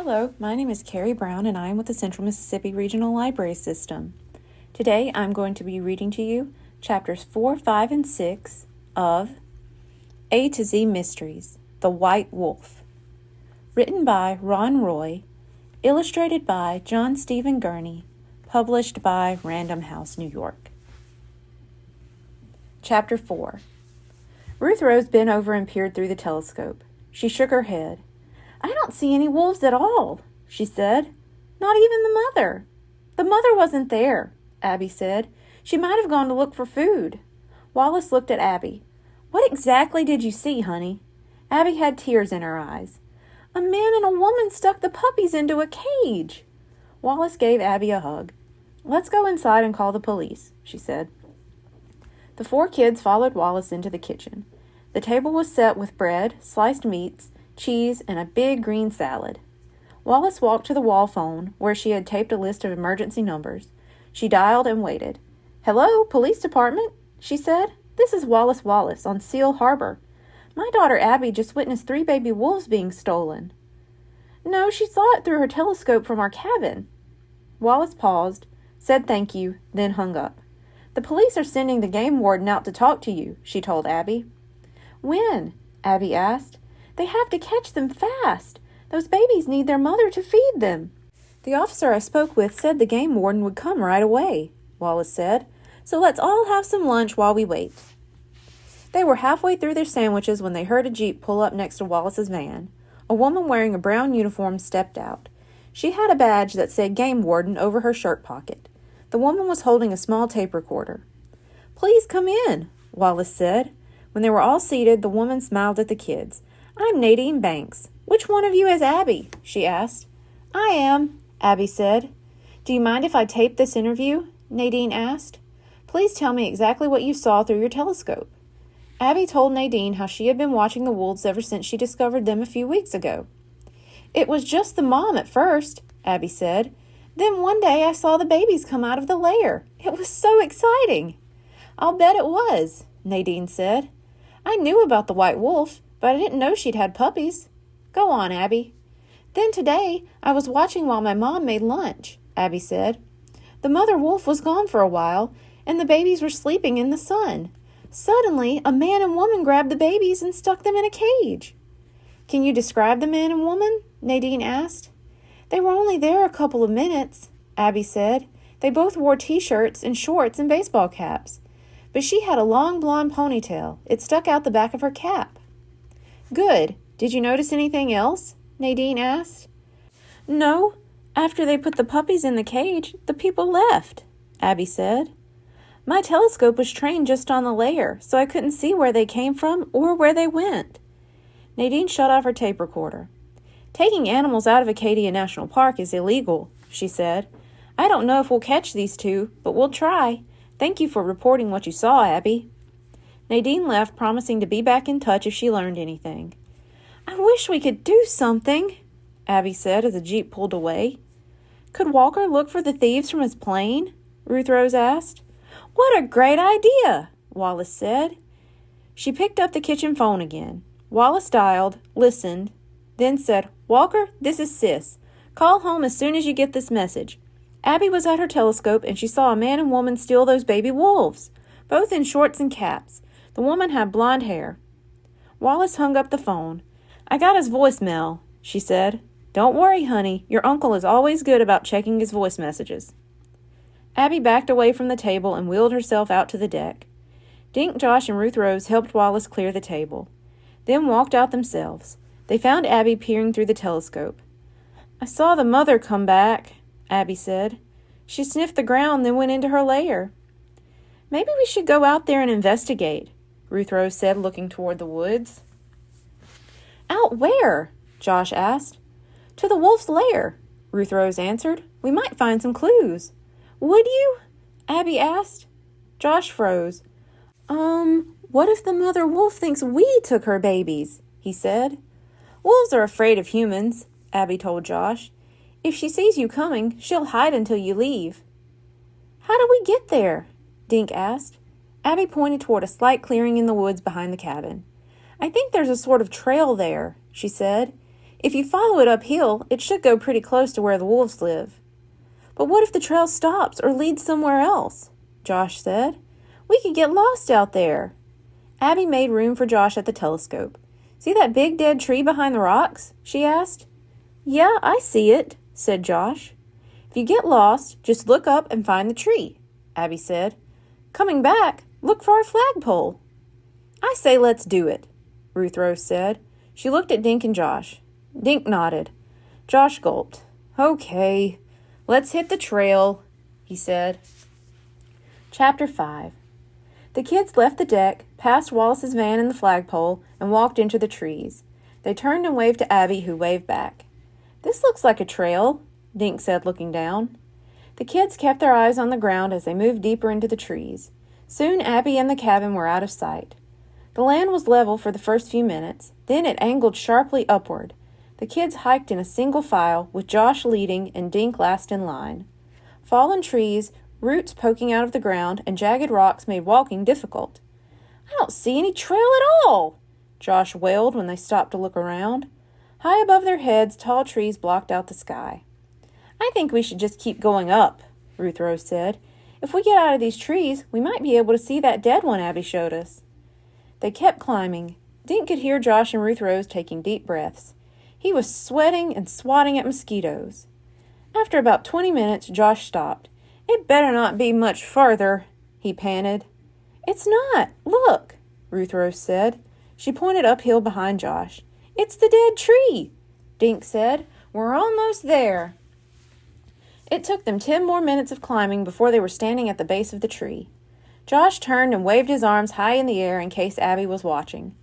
Hello, my name is Carrie Brown and I am with the Central Mississippi Regional Library System. Today I'm going to be reading to you chapters 4, 5, and 6 of A to Z Mysteries, The White Wolf. Written by Ron Roy, illustrated by John Stephen Gurney, published by Random House, New York. Chapter 4. Ruth Rose bent over and peered through the telescope. She shook her head. "I don't see any wolves at all," she said. "Not even the mother." "The mother wasn't there," Abby said. "She might have gone to look for food." Wallace looked at Abby. "What exactly did you see, honey?" Abby had tears in her eyes. "A man and a woman stuck the puppies into a cage." Wallace gave Abby a hug. "Let's go inside and call the police," she said. The four kids followed Wallace into the kitchen. The table was set with bread, sliced meats, cheese, and a big green salad. Wallace walked to the wall phone, where she had taped a list of emergency numbers. She dialed and waited. "Hello, police department," she said. "This is Wallace on Seal Harbor. My daughter Abby just witnessed 3 baby wolves being stolen." "No, she saw it through her telescope from our cabin." Wallace paused, said thank you, then hung up. "The police are sending the game warden out to talk to you," she told Abby. "When?" Abby asked. "They have to catch them fast. Those babies need their mother to feed them." "The officer I spoke with said the game warden would come right away," Wallace said. "So let's all have some lunch while we wait." They were halfway through their sandwiches when they heard a Jeep pull up next to Wallace's van. A woman wearing a brown uniform stepped out. She had a badge that said Game Warden over her shirt pocket. The woman was holding a small tape recorder. "Please come in," Wallace said. When they were all seated, the woman smiled at the kids. "I'm Nadine Banks. Which one of you is Abby?" she asked. "I am," Abby said. "Do you mind if I tape this interview?" Nadine asked. "Please tell me exactly what you saw through your telescope." Abby told Nadine how she had been watching the wolves ever since she discovered them a few weeks ago. "It was just the mom at first," Abby said. "Then one day I saw the babies come out of the lair. It was so exciting." "I'll bet it was," Nadine said. "I knew about the white wolf, but I didn't know she'd had puppies." "Go on, Abby." "Then today, I was watching while my mom made lunch," Abby said. "The mother wolf was gone for a while, and the babies were sleeping in the sun. Suddenly, a man and woman grabbed the babies and stuck them in a cage." "Can you describe the man and woman?" Nadine asked. "They were only there a couple of minutes," Abby said. "They both wore t-shirts and shorts and baseball caps. But she had a long blonde ponytail. It stuck out the back of her cap." "Good. Did you notice anything else?" Nadine asked. "No. After they put the puppies in the cage, the people left," Abby said. "My telescope was trained just on the lair, so I couldn't see where they came from or where they went." Nadine shut off her tape recorder. "Taking animals out of Acadia National Park is illegal," she said. "I don't know if we'll catch these two, but we'll try. Thank you for reporting what you saw, Abby." Nadine left, promising to be back in touch if she learned anything. "I wish we could do something," Abby said as the Jeep pulled away. "Could Walker look for the thieves from his plane?" Ruth Rose asked. "What a great idea," Wallace said. She picked up the kitchen phone again. Wallace dialed, listened, then said, "Walker, this is Sis. Call home as soon as you get this message. Abby was at her telescope and she saw a man and woman steal those baby wolves, both in shorts and caps. The woman had blonde hair." Wallace hung up the phone. "I got his voicemail," she said. "Don't worry, honey. Your uncle is always good about checking his voice messages." Abby backed away from the table and wheeled herself out to the deck. Dink, Josh, and Ruth Rose helped Wallace clear the table, then walked out themselves. They found Abby peering through the telescope. "I saw the mother come back," Abby said. "She sniffed the ground, then went into her lair." "Maybe we should go out there and investigate," Ruth Rose said, looking toward the woods. "Out where?" Josh asked. "To the wolf's lair," Ruth Rose answered. "We might find some clues." "Would you?" Abby asked. Josh froze. What if the mother wolf thinks we took her babies?" he said. "Wolves are afraid of humans," Abby told Josh. "If she sees you coming, she'll hide until you leave." "How do we get there?" Dink asked. Abby pointed toward a slight clearing in the woods behind the cabin. "I think there's a sort of trail there," she said. If you follow it uphill, it should go pretty close to where the wolves live." "But what if the trail stops or leads somewhere else?" Josh said. "We could get lost out there." Abby made room for Josh at the telescope. "See that big dead tree behind the rocks?" she asked. "Yeah, I see it," said Josh. "If you get lost, just look up and find the tree," Abby said. "Coming back, look for our flagpole." "I say let's do it," Ruth Rose said. She looked at Dink and Josh. Dink nodded. Josh gulped. "Okay, let's hit the trail," he said. Chapter 5. The kids left the deck, passed Wallace's van and the flagpole, and walked into the trees. They turned and waved to Abby, who waved back. "This looks like a trail," Dink said, looking down. The kids kept their eyes on the ground as they moved deeper into the trees. Soon Abby and the cabin were out of sight. The land was level for the first few minutes, then it angled sharply upward. The kids hiked in a single file, with Josh leading and Dink last in line. Fallen trees, roots poking out of the ground, and jagged rocks made walking difficult. "I don't see any trail at all," Josh wailed when they stopped to look around. High above their heads, tall trees blocked out the sky. "I think we should just keep going up," Ruth Rose said. "If we get out of these trees, we might be able to see that dead one Abby showed us." They kept climbing. Dink could hear Josh and Ruth Rose taking deep breaths. He was sweating and swatting at mosquitoes. After about 20 minutes, Josh stopped. "It better not be much farther," he panted. "It's not. Look," Ruth Rose said. She pointed uphill behind Josh. "It's the dead tree," Dink said. "We're almost there." It took them 10 more minutes of climbing before they were standing at the base of the tree. Josh turned and waved his arms high in the air in case Abby was watching.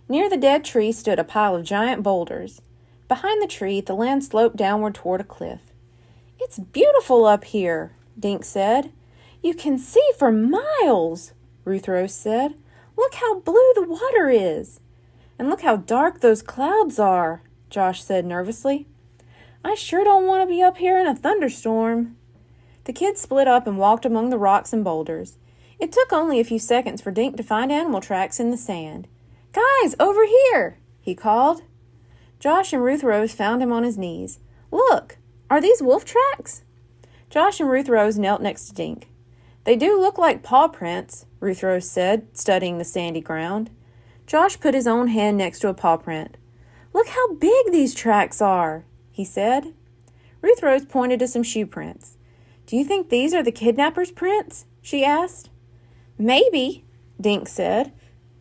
Near the dead tree stood a pile of giant boulders. Behind the tree, the land sloped downward toward a cliff. "It's beautiful up here," Dink said. "You can see for miles," Ruth Rose said. "Look how blue the water is." "And look how dark those clouds are," Josh said nervously. "I sure don't want to be up here in a thunderstorm." The kids split up and walked among the rocks and boulders. It took only a few seconds for Dink to find animal tracks in the sand. "Guys, over here!" he called. Josh and Ruth Rose found him on his knees. "Look, are these wolf tracks?" Josh and Ruth Rose knelt next to Dink. "They do look like paw prints," Ruth Rose said, studying the sandy ground. Josh put his own hand next to a paw print. "Look how big these tracks are," he said. Ruth Rose pointed to some shoe prints. "Do you think these are the kidnappers' prints?" she asked. "Maybe," Dink said,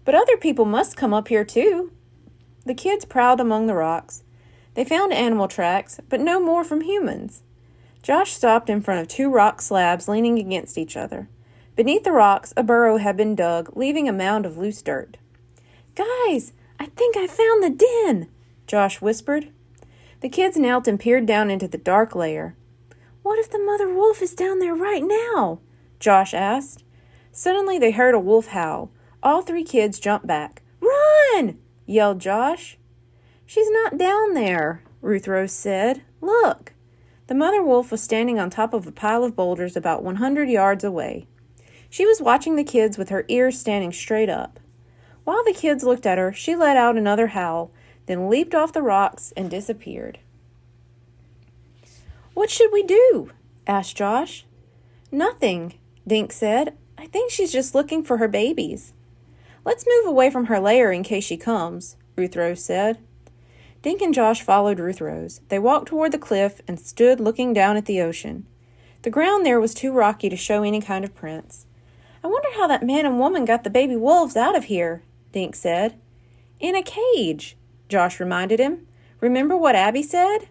"but other people must come up here too." The kids prowled among the rocks. They found animal tracks, but no more from humans. Josh stopped in front of 2 rock slabs leaning against each other. Beneath the rocks, a burrow had been dug, leaving a mound of loose dirt. "Guys, I think I found the den," Josh whispered. The kids knelt and peered down into the dark lair. "What if the mother wolf is down there right now?" Josh asked. Suddenly they heard a wolf howl. All 3 kids jumped back. "Run!" yelled Josh. "She's not down there," Ruth Rose said. "Look." The mother wolf was standing on top of a pile of boulders about 100 yards away. She was watching the kids with her ears standing straight up. While the kids looked at her, she let out another howl, then leaped off the rocks and disappeared. "What should we do?" asked Josh. "Nothing," Dink said. "I think she's just looking for her babies." "Let's move away from her lair in case she comes," Ruth Rose said. Dink and Josh followed Ruth Rose. They walked toward the cliff and stood looking down at the ocean. The ground there was too rocky to show any kind of prints. "I wonder how that man and woman got the baby wolves out of here," Dink said. "In a cage," Josh reminded him. "Remember what Abby said?"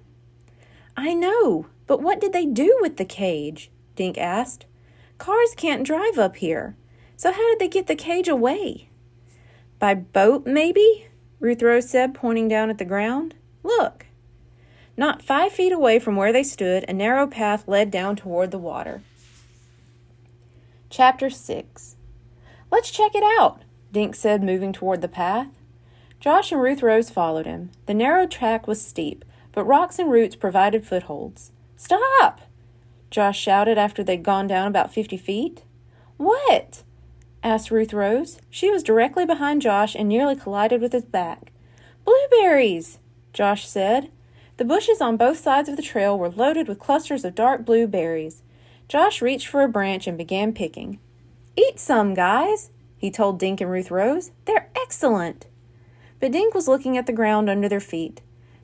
"I know, but what did they do with the cage?" Dink asked. "Cars can't drive up here, so how did they get the cage away?" "By boat, maybe?" Ruth Rose said, pointing down at the ground. "Look." Not 5 feet away from where they stood, a narrow path led down toward the water. Chapter 6. "Let's check it out," Dink said, moving toward the path. Josh and Ruth Rose followed him. The narrow track was steep, but rocks and roots provided footholds. "Stop!" Josh shouted after they'd gone down about 50 feet. "What?" asked Ruth Rose. She was directly behind Josh and nearly collided with his back. "Blueberries!" Josh said. The bushes on both sides of the trail were loaded with clusters of dark blue berries. Josh reached for a branch and began picking. "Eat some, guys," he told Dink and Ruth Rose. "They're excellent." But Dink was looking at the ground under their feet.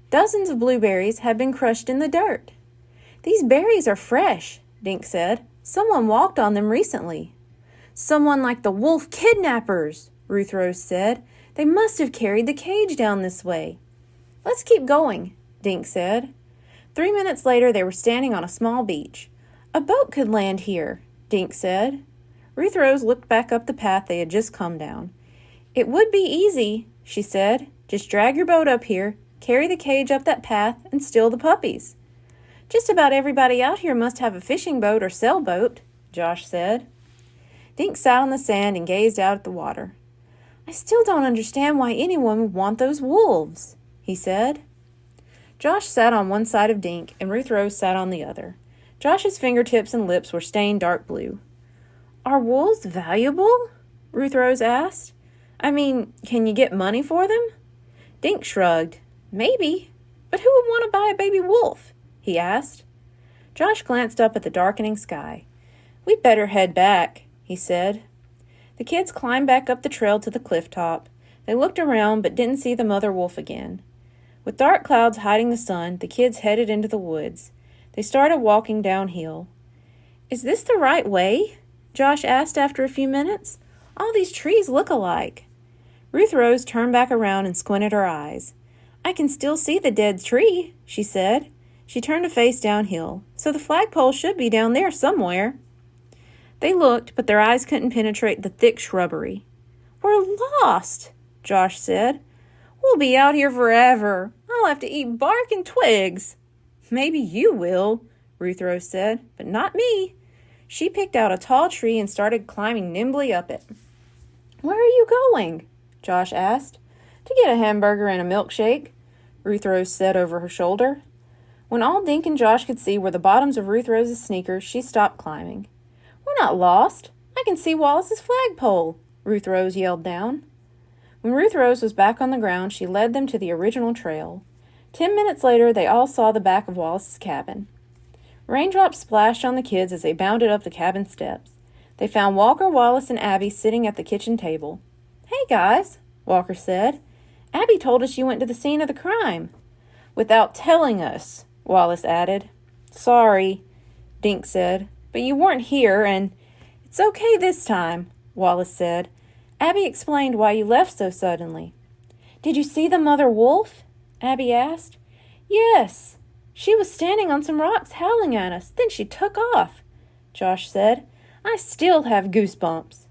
Dozens of blueberries had been crushed in the dirt. "These berries are fresh," Dink said. "Someone walked on them recently." "Someone like the wolf kidnappers," Ruth Rose said. "They must have carried the cage down this way." "Let's keep going," Dink said. 3 minutes later, they were standing on a small beach. "A boat could land here," Dink said. Ruth Rose looked back up the path they had just come down. "It would be easy," she said. "Just drag your boat up here, carry the cage up that path, and steal the puppies." "Just about everybody out here must have a fishing boat or sailboat," Josh said. Dink sat on the sand and gazed out at the water. "I still don't understand why anyone would want those wolves," he said. Josh sat on one side of Dink, and Ruth Rose sat on the other. Josh's fingertips and lips were stained dark blue. "Are wolves valuable?" Ruth Rose asked. "I mean, can you get money for them?" Dink shrugged. "Maybe. But who would want to buy a baby wolf?" he asked. Josh glanced up at the darkening sky. "We'd better head back," he said. The kids climbed back up the trail to the cliff top. They looked around but didn't see the mother wolf again. With dark clouds hiding the sun, the kids headed into the woods. They started walking downhill. "Is this the right way?" Josh asked after a few minutes. "All these trees look alike." Ruth Rose turned back around and squinted her eyes. "I can still see the dead tree," she said. She turned to face downhill, "so the flagpole should be down there somewhere." They looked, but their eyes couldn't penetrate the thick shrubbery. "We're lost," Josh said. "We'll be out here forever. I'll have to eat bark and twigs." "Maybe you will," Ruth Rose said, "but not me." She picked out a tall tree and started climbing nimbly up it. "Where are you going?" Josh asked. "To get a hamburger and a milkshake," Ruth Rose said over her shoulder. When all Dink and Josh could see were the bottoms of Ruth Rose's sneakers, she stopped climbing. "We're not lost. I can see Wallace's flagpole," Ruth Rose yelled down. When Ruth Rose was back on the ground, she led them to the original trail. 10 minutes later, they all saw the back of Wallace's cabin. Raindrops splashed on the kids as they bounded up the cabin steps. They found Walker, Wallace, and Abby sitting at the kitchen table. "Hey, guys," Walker said. "Abby told us you went to the scene of the crime." "Without telling us," Wallace added. "Sorry," Dink said, "but you weren't here, and—" "It's okay this time," Wallace said. "Abby explained why you left so suddenly." "Did you see the mother wolf?" Abby asked. "Yes. She was standing on some rocks howling at us. Then she took off," Josh said. "I still have goosebumps."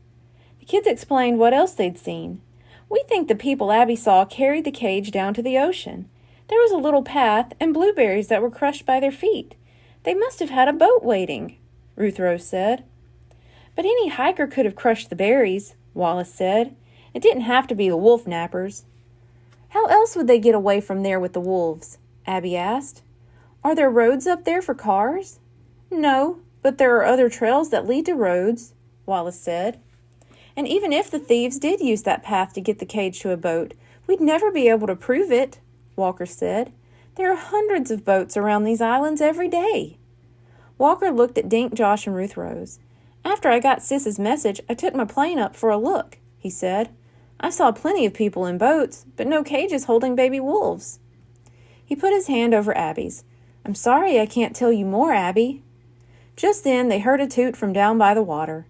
The kids explained what else they'd seen. "We think the people Abby saw carried the cage down to the ocean. There was a little path and blueberries that were crushed by their feet. They must have had a boat waiting," Ruth Rose said. "But any hiker could have crushed the berries," Wallace said. "It didn't have to be the wolf nappers." "How else would they get away from there with the wolves?" Abby asked. "Are there roads up there for cars?" "No, but there are other trails that lead to roads," Wallace said. "And even if the thieves did use that path to get the cage to a boat, we'd never be able to prove it," Walker said. "There are hundreds of boats around these islands every day." Walker looked at Dink, Josh, and Ruth Rose. "After I got Sis's message, I took my plane up for a look," he said. "I saw plenty of people in boats, but no cages holding baby wolves." He put his hand over Abby's. "I'm sorry I can't tell you more, Abby." Just then they heard a toot from down by the water.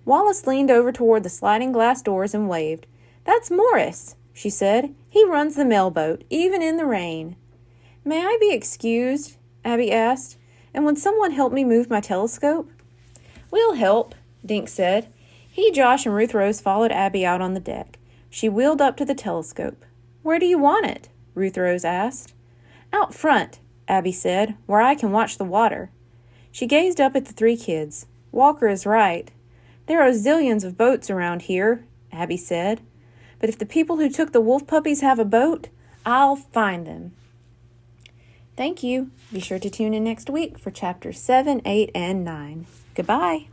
Wallace leaned over toward the sliding glass doors and waved. "That's Morris," she said. "He runs the mailboat, even in the rain." "May I be excused?" Abby asked. "And would someone help me move my telescope?" "We'll help," Dink said. He, Josh, and Ruth Rose followed Abby out on the deck. She wheeled up to the telescope. "Where do you want it?" Ruth Rose asked. "Out front," Abby said, "where I can watch the water." She gazed up at the three kids. "Walker is right. There are zillions of boats around here," Abby said. "But if the people who took the wolf puppies have a boat, I'll find them." Thank you. Be sure to tune in next week for chapters 7, 8, and 9. Goodbye.